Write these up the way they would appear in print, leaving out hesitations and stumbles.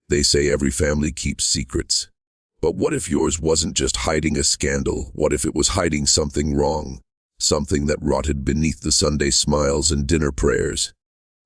They say every family keeps secrets. But what if yours wasn't just hiding a scandal? What if it was hiding something wrong? Something that rotted beneath the Sunday smiles and dinner prayers.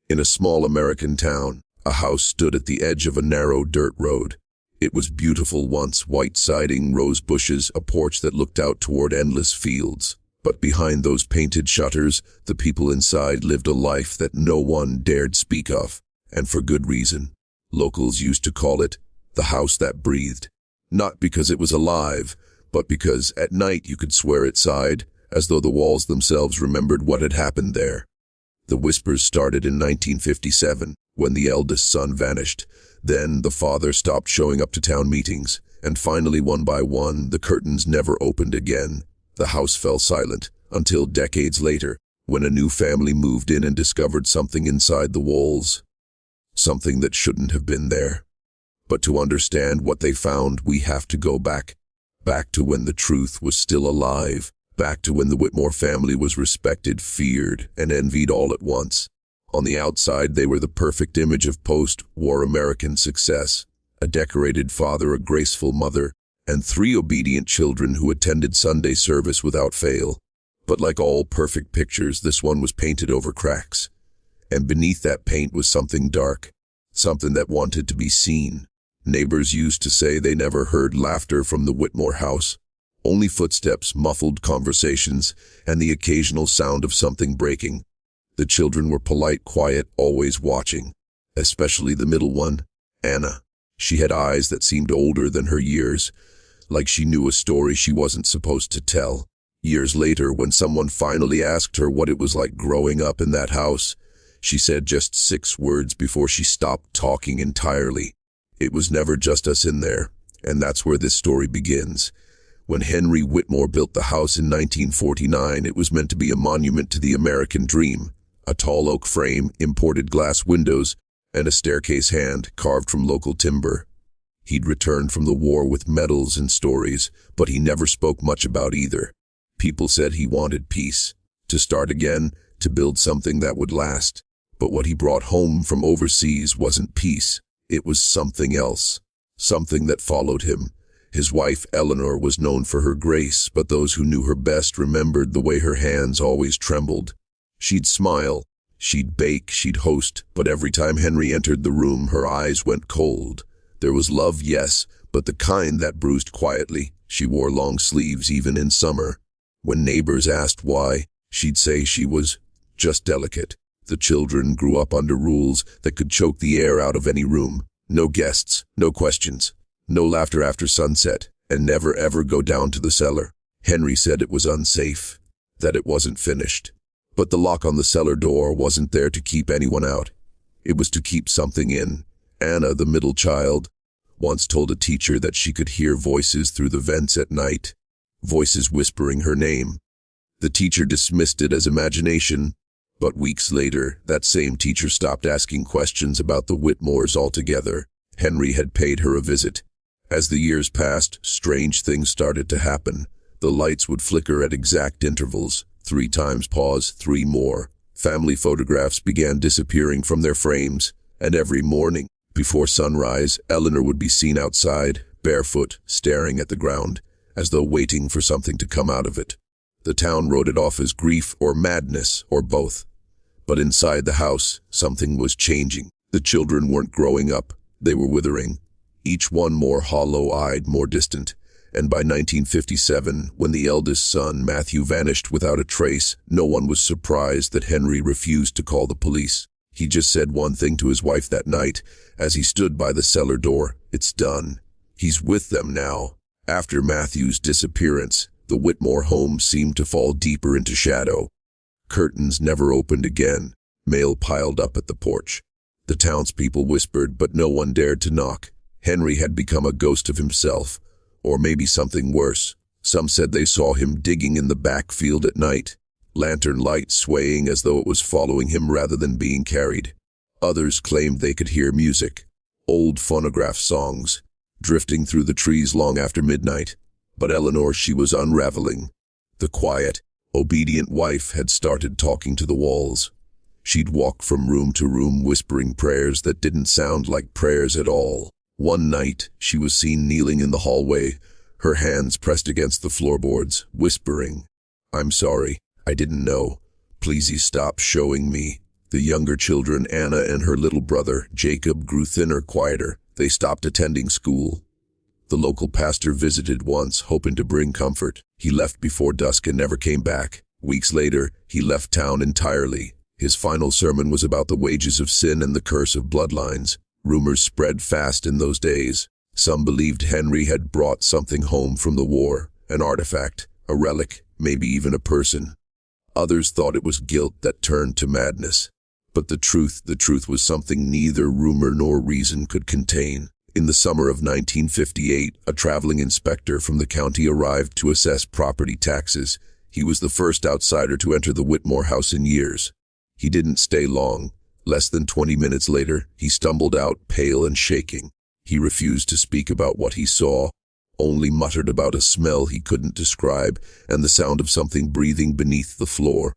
In a small American town, a house stood at the edge of a narrow dirt road. It was beautiful once, white siding, rose bushes, a porch that looked out toward endless fields. But behind those painted shutters, the people inside lived a life that no one dared speak of, and for good reason. Locals used to call it the house that breathed. Not because it was alive, but because at night you could swear it sighed, as though the walls themselves remembered what had happened there. The whispers started in 1957, when the eldest son vanished. Then the father stopped showing up to town meetings, and finally, one by one, the curtains never opened again. The house fell silent, until decades later, when a new family moved in and discovered something inside the walls. Something that shouldn't have been there. But to understand what they found, we have to go back. Back to when the truth was still alive. Back to when the Whitmore family was respected, feared, and envied all at once. On the outside, they were the perfect image of post-war American success. A decorated father, a graceful mother, and 3 obedient children who attended Sunday service without fail. But like all perfect pictures, this one was painted over cracks. And beneath that paint was something dark, something that wanted to be seen. Neighbors used to say they never heard laughter from the Whitmore house. Only footsteps, muffled conversations, and the occasional sound of something breaking. The children were polite, quiet, always watching. Especially the middle one, Anna. She had eyes that seemed older than her years, like she knew a story she wasn't supposed to tell. Years later, when someone finally asked her what it was like growing up in that house, she said just 6 words before she stopped talking entirely. It was never just us in there, and that's where this story begins. When Henry Whitmore built the house in 1949, it was meant to be a monument to the American dream. A tall oak frame, imported glass windows, and a staircase hand carved from local timber. He'd returned from the war with medals and stories, but he never spoke much about either. People said he wanted peace, to start again, to build something that would last. But what he brought home from overseas wasn't peace. It was something else, something that followed him. His wife, Eleanor, was known for her grace, but those who knew her best remembered the way her hands always trembled. She'd smile, she'd bake, she'd host, but every time Henry entered the room, her eyes went cold. There was love, yes, but the kind that bruised quietly. She wore long sleeves even in summer. When neighbors asked why, she'd say she was just delicate. The children grew up under rules that could choke the air out of any room. No guests, no questions. No laughter after sunset, and never ever go down to the cellar. Henry said it was unsafe, that it wasn't finished. But the lock on the cellar door wasn't there to keep anyone out. It was to keep something in. Anna, the middle child, once told a teacher that she could hear voices through the vents at night, voices whispering her name. The teacher dismissed it as imagination, but weeks later, that same teacher stopped asking questions about the Whitmores altogether. Henry had paid her a visit. As the years passed, strange things started to happen. The lights would flicker at exact intervals, 3 times pause, 3 more. Family photographs began disappearing from their frames, and every morning, before sunrise, Eleanor would be seen outside, barefoot, staring at the ground, as though waiting for something to come out of it. The town wrote it off as grief or madness, or both. But inside the house, something was changing. The children weren't growing up, they were withering. Each one more hollow-eyed, more distant. And by 1957, when the eldest son, Matthew, vanished without a trace, no one was surprised that Henry refused to call the police. He just said one thing to his wife that night, as he stood by the cellar door: "It's done. He's with them now." After Matthew's disappearance, the Whitmore home seemed to fall deeper into shadow. Curtains never opened again. Mail piled up at the porch. The townspeople whispered, but no one dared to knock. Henry had become a ghost of himself, or maybe something worse. Some said they saw him digging in the backfield at night, lantern light swaying as though it was following him rather than being carried. Others claimed they could hear music, old phonograph songs, drifting through the trees long after midnight. But Eleanor, she was unraveling. The quiet, obedient wife had started talking to the walls. She'd walk from room to room whispering prayers that didn't sound like prayers at all. One night, she was seen kneeling in the hallway, her hands pressed against the floorboards, whispering, "I'm sorry, I didn't know. Please stop showing me." The younger children, Anna and her little brother, Jacob, grew thinner, quieter. They stopped attending school. The local pastor visited once, hoping to bring comfort. He left before dusk and never came back. Weeks later, he left town entirely. His final sermon was about the wages of sin and the curse of bloodlines. Rumors spread fast in those days. Some believed Henry had brought something home from the war, an artifact, a relic, maybe even a person. Others thought it was guilt that turned to madness. But the truth was something neither rumor nor reason could contain. In the summer of 1958, a traveling inspector from the county arrived to assess property taxes. He was the first outsider to enter the Whitmore house in years. He didn't stay long. Less than 20 minutes later, he stumbled out, pale and shaking. He refused to speak about what he saw, only muttered about a smell he couldn't describe and the sound of something breathing beneath the floor.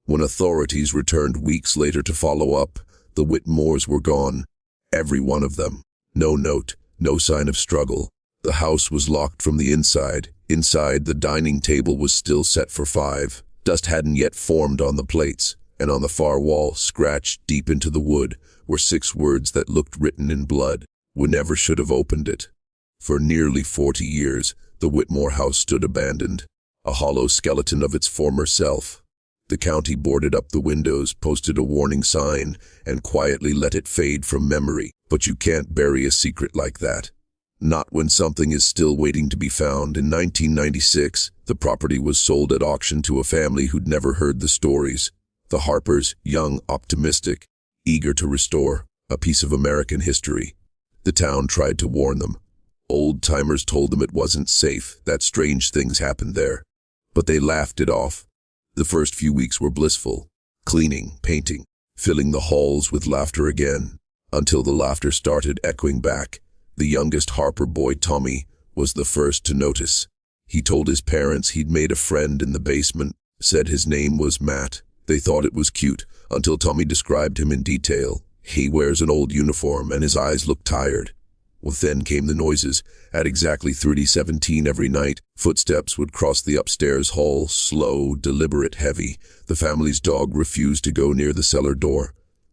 When authorities returned weeks later to follow up, the Whitmores were gone. Every one of them. No note, no sign of struggle. The house was locked from the inside. Inside, the dining table was still set for 5. Dust hadn't yet formed on the plates, and on the far wall, scratched deep into the wood, were 6 words that looked written in blood. We never should have opened it. For nearly 40 years, the Whitmore house stood abandoned, a hollow skeleton of its former self. The county boarded up the windows, posted a warning sign, and quietly let it fade from memory. But you can't bury a secret like that. Not when something is still waiting to be found. In 1996, the property was sold at auction to a family who'd never heard the stories. The Harpers, young, optimistic, eager to restore a piece of American history. The town tried to warn them. Old-timers told them it wasn't safe, that strange things happened there. But they laughed it off. The first few weeks were blissful, cleaning, painting, filling the halls with laughter again, until the laughter started echoing back. The youngest Harper boy, Tommy, was the first to notice. He told his parents he'd made a friend in the basement, said his name was Matt. They thought it was cute, until Tommy described him in detail. He wears an old uniform and his eyes look tired. Well, then came the noises. At exactly 30:17 every night, footsteps would cross the upstairs hall, slow, deliberate, heavy. The family's dog refused to go near the cellar door.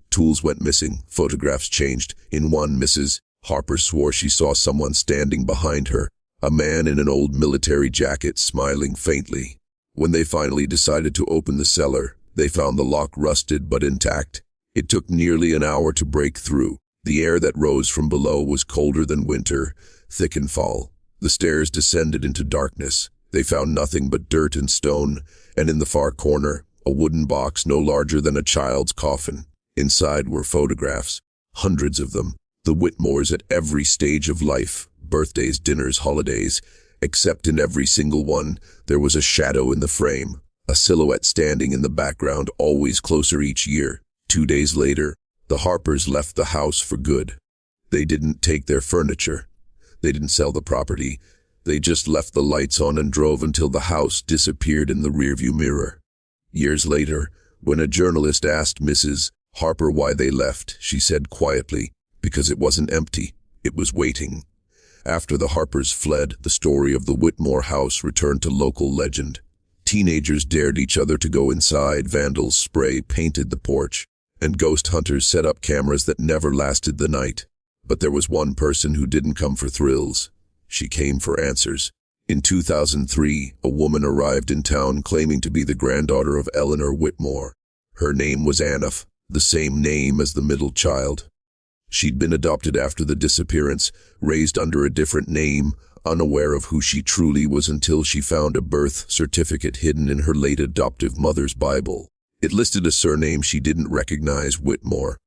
Tools went missing, photographs changed. In one, Mrs. Harper swore she saw someone standing behind her, a man in an old military jacket smiling faintly. When they finally decided to open the cellar, they found the lock rusted but intact. It took nearly an hour to break through. The air that rose from below was colder than winter, thick and foul. The stairs descended into darkness. They found nothing but dirt and stone, and in the far corner, a wooden box no larger than a child's coffin. Inside were photographs, hundreds of them. The Whitmores at every stage of life, birthdays, dinners, holidays, except in every single one, there was a shadow in the frame, a silhouette standing in the background, always closer each year. 2 days later, the Harpers left the house for good. They didn't take their furniture. They didn't sell the property. They just left the lights on and drove until the house disappeared in the rearview mirror. Years later, when a journalist asked Mrs. Harper why they left, she said quietly, "Because it wasn't empty, it was waiting." After the Harpers fled, the story of the Whitmore house returned to local legend. Teenagers dared each other to go inside, vandals spray painted the porch, and ghost hunters set up cameras that never lasted the night. But there was one person who didn't come for thrills. She came for answers. In 2003, a woman arrived in town claiming to be the granddaughter of Eleanor Whitmore. Her name was Anna, the same name as the middle child. She'd been adopted after the disappearance, raised under a different name, unaware of who she truly was until she found a birth certificate hidden in her late adoptive mother's Bible. It listed a surname she didn't recognize, Whitmore.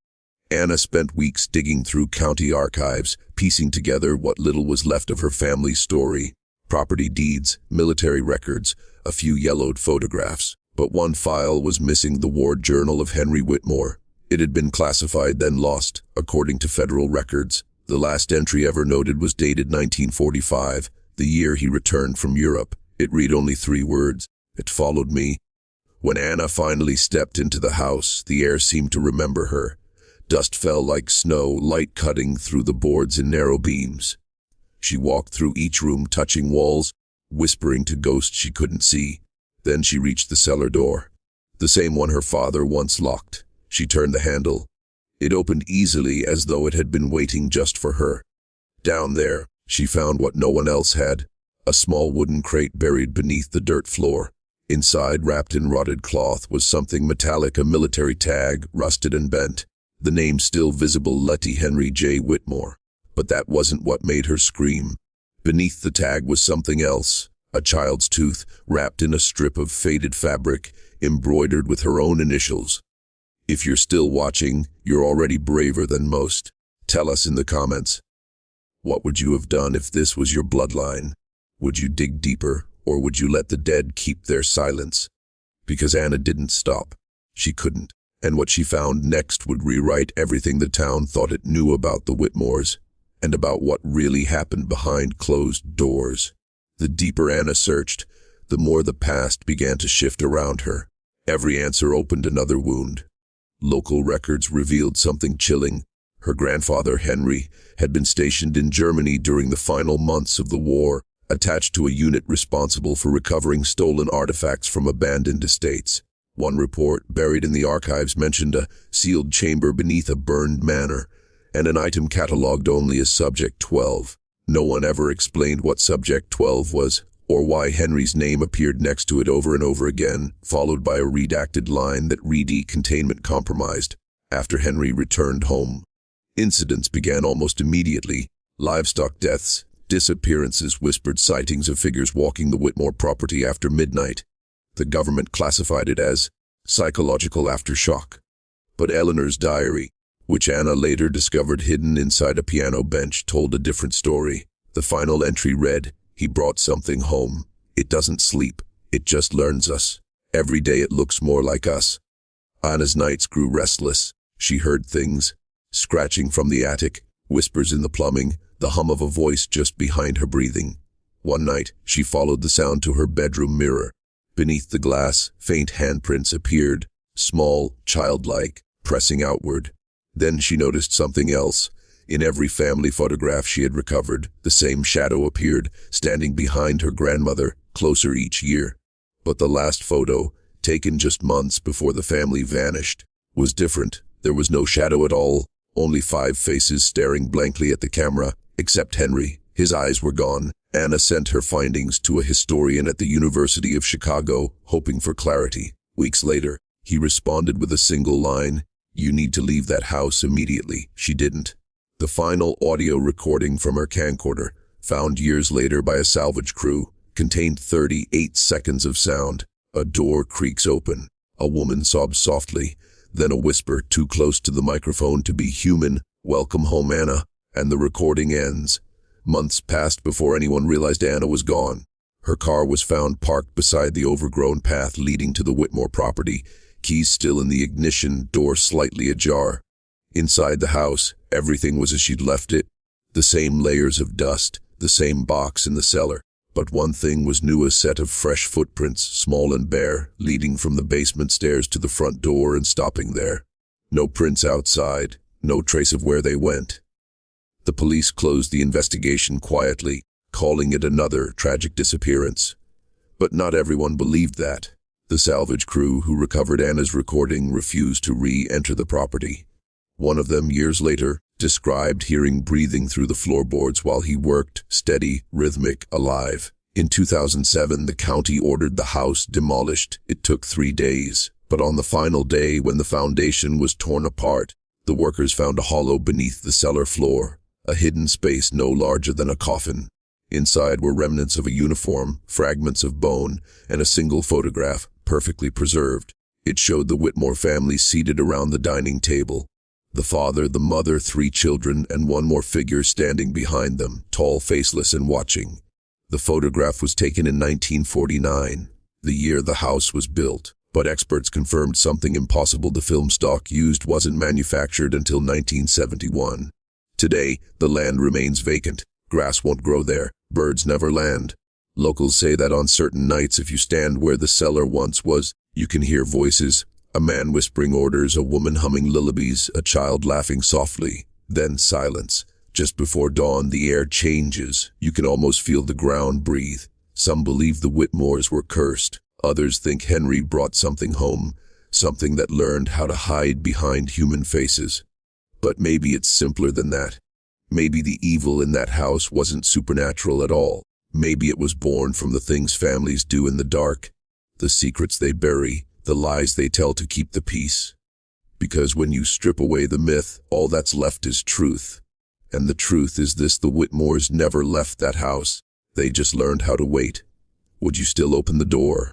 Anna spent weeks digging through county archives, piecing together what little was left of her family's story. Property deeds, military records, a few yellowed photographs. But one file was missing: the Ward Journal of Henry Whitmore. It had been classified, then lost, according to federal records. The last entry ever noted was dated 1945, the year he returned from Europe. It read only 3 words: "It followed me." When Anna finally stepped into the house, the air seemed to remember her. Dust fell like snow, light cutting through the boards in narrow beams. She walked through each room, touching walls, whispering to ghosts she couldn't see. Then she reached the cellar door, the same one her father once locked. She turned the handle. It opened easily, as though it had been waiting just for her. Down there, she found what no one else had, a small wooden crate buried beneath the dirt floor. Inside, wrapped in rotted cloth, was something metallic, a military tag, rusted and bent. The name still visible, Letty Henry J. Whitmore. But that wasn't what made her scream. Beneath the tag was something else, a child's tooth, wrapped in a strip of faded fabric, embroidered with her own initials. If you're still watching, you're already braver than most. Tell us in the comments. What would you have done if this was your bloodline? Would you dig deeper, or would you let the dead keep their silence? Because Anna didn't stop. She couldn't. And what she found next would rewrite everything the town thought it knew about the Whitmores, and about what really happened behind closed doors. The deeper Anna searched, the more the past began to shift around her. Every answer opened another wound. Local records revealed something chilling. Her grandfather, Henry, had been stationed in Germany during the final months of the war, attached to a unit responsible for recovering stolen artifacts from abandoned estates. One report, buried in the archives, mentioned a sealed chamber beneath a burned manor, and an item catalogued only as Subject 12. No one ever explained what Subject 12 was, or why Henry's name appeared next to it over and over again, followed by a redacted line that read "containment compromised." After Henry returned home, incidents began almost immediately. Livestock deaths, disappearances, whispered sightings of figures walking the Whitmore property after midnight. The government classified it as psychological aftershock. But Eleanor's diary, which Anna later discovered hidden inside a piano bench, told a different story. The final entry read, "He brought something home. It doesn't sleep. It just learns us. Every day it looks more like us." Anna's nights grew restless. She heard things, scratching from the attic, whispers in the plumbing, the hum of a voice just behind her breathing. One night, she followed the sound to her bedroom mirror. Beneath the glass, faint handprints appeared, small, childlike, pressing outward. Then she noticed something else. In every family photograph she had recovered, the same shadow appeared, standing behind her grandmother, closer each year. But the last photo, taken just months before the family vanished, was different. There was no shadow at all, only 5 faces staring blankly at the camera, except Henry. His eyes were gone. Anna sent her findings to a historian at the University of Chicago, hoping for clarity. Weeks later, he responded with a single line, "You need to leave that house immediately." She didn't. The final audio recording from her camcorder, found years later by a salvage crew, contained 38 seconds of sound. A door creaks open. A woman sobs softly, then a whisper too close to the microphone to be human, "Welcome home, Anna," and the recording ends. Months passed before anyone realized Anna was gone. Her car was found parked beside the overgrown path leading to the Whitmore property, keys still in the ignition, door slightly ajar. Inside the house, everything was as she'd left it. The same layers of dust, the same box in the cellar. But one thing was new, a set of fresh footprints, small and bare, leading from the basement stairs to the front door and stopping there. No prints outside, no trace of where they went. The police closed the investigation quietly, calling it another tragic disappearance. But not everyone believed that. The salvage crew who recovered Anna's recording refused to re-enter the property. One of them, years later, described hearing breathing through the floorboards while he worked, steady, rhythmic, alive. In 2007, the county ordered the house demolished. It took 3 days, but on the final day, when the foundation was torn apart, the workers found a hollow beneath the cellar floor, a hidden space no larger than a coffin. Inside were remnants of a uniform, fragments of bone, and a single photograph, perfectly preserved. It showed the Whitmore family seated around the dining table. The father, the mother, 3 children, and one more figure standing behind them, tall, faceless, and watching. The photograph was taken in 1949, the year the house was built, but experts confirmed something impossible: the film stock used wasn't manufactured until 1971. Today, the land remains vacant. Grass won't grow there. Birds never land. Locals say that on certain nights, if you stand where the cellar once was, you can hear voices, A man whispering orders, a woman humming lullabies, a child laughing softly. Then silence. Just before dawn, the air changes. You can almost feel the ground breathe. Some believe the Whitmores were cursed. Others think Henry brought something home, something that learned how to hide behind human faces. But maybe it's simpler than that. Maybe the evil in that house wasn't supernatural at all. Maybe it was born from the things families do in the dark, the secrets they bury, the lies they tell to keep the peace. Because when you strip away the myth, all that's left is truth. And the truth is this: the Whitmores never left that house. They just learned how to wait. Would you still open the door?